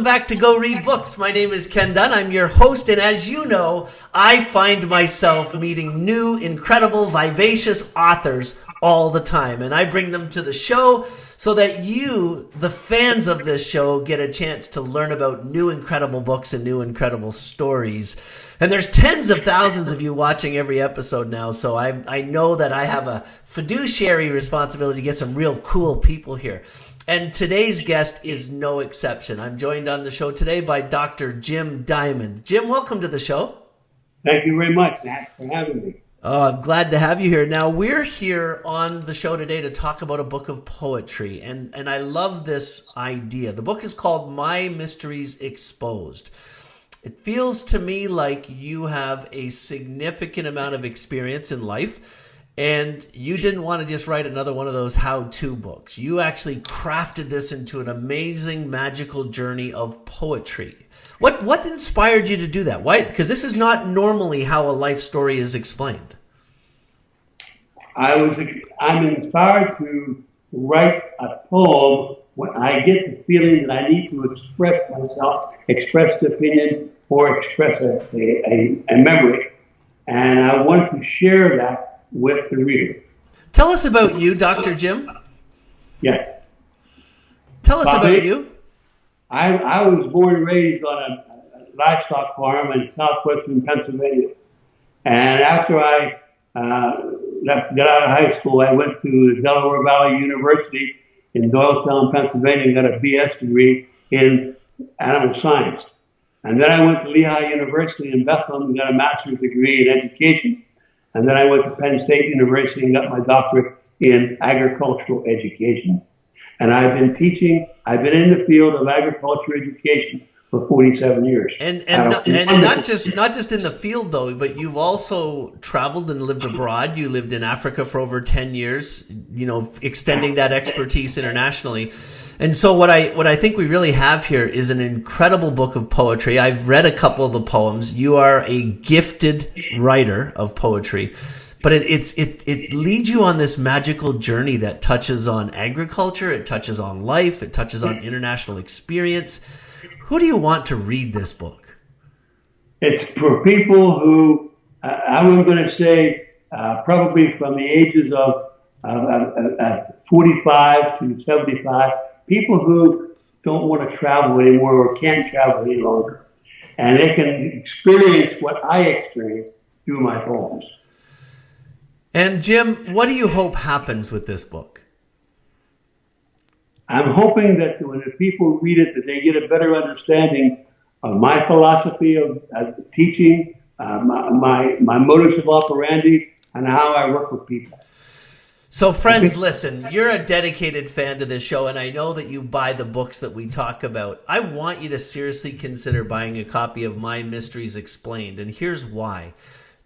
back to Go Read Books. My name is Ken Dunn. I'm your host, and as you know, I find myself meeting new, incredible, vivacious authors all the time, and I bring them to the show so that you, the fans of this show, get a chance to learn about new, incredible books and new, incredible stories. And there's tens of thousands of you watching every episode now, so I know that I have a fiduciary responsibility to get some real cool people here. And today's guest is no exception. I'm joined on the show today by Dr. Jim Diamond. Jim, welcome to the show. Thank you very much, Matt, for having me. Oh, I'm glad to have you here. Now, we're here on the show today to talk about a book of poetry, and I love this idea. The book is called My Mysteries Exposed. It feels to me like you have a significant amount of experience in life, and you didn't want to just write another one of those how-to books. You actually crafted this into an amazing, magical journey of poetry. What inspired you to do that? Why? Because this is not normally how a life story is explained. I'm inspired to write a poem when I get the feeling that I need to express myself, express the opinion, or express a memory. And I want to share that with the reader. Tell us about you, Dr. Jim. Yeah. Tell us about you. I was born and raised on a livestock farm in southwestern Pennsylvania. And after I got out of high school, I went to Delaware Valley University in Doylestown, Pennsylvania, and got a BS degree in animal science. And then I went to Lehigh University in Bethlehem and got a master's degree in education. And then I went to Penn State University and got my doctorate in agricultural education. And I've been teaching, I've been in the field of agriculture education for 47 years. And not just in the field though, but you've also traveled and lived abroad. You lived in Africa for over 10 years, extending that expertise internationally. And so what I think we really have here is an incredible book of poetry. I've read a couple of the poems. You are a gifted writer of poetry. But it leads you on this magical journey that touches on agriculture, it touches on life, it touches on international experience. Who do you want to read this book? It's for people who, I'm going to say, probably from the ages of 45 to 75, people who don't want to travel anymore or can't travel any longer. And they can experience what I experienced through my poems. And Jim, what do you hope happens with this book? I'm hoping that when the people read it, that they get a better understanding of my philosophy of teaching, my modus of operandi, and how I work with people. So friends, listen, you're a dedicated fan to this show, and I know that you buy the books that we talk about. I want you to seriously consider buying a copy of My Mysteries Explained, and here's why.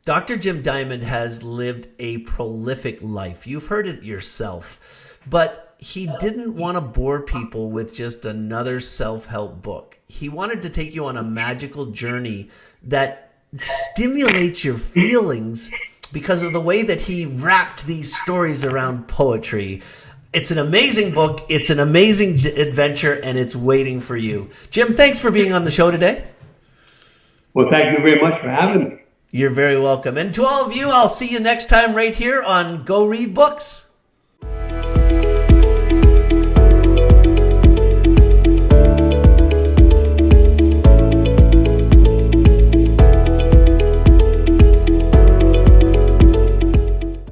Dr. Jim Diamond has lived a prolific life. You've heard it yourself. But he didn't want to bore people with just another self-help book. He wanted to take you on a magical journey that stimulates your feelings because of the way that he wrapped these stories around poetry. It's an amazing book. It's an amazing adventure, and it's waiting for you. Jim, thanks for being on the show today. Well, thank you very much for having me. You're very welcome. And to all of you, I'll see you next time right here on Go Read Books.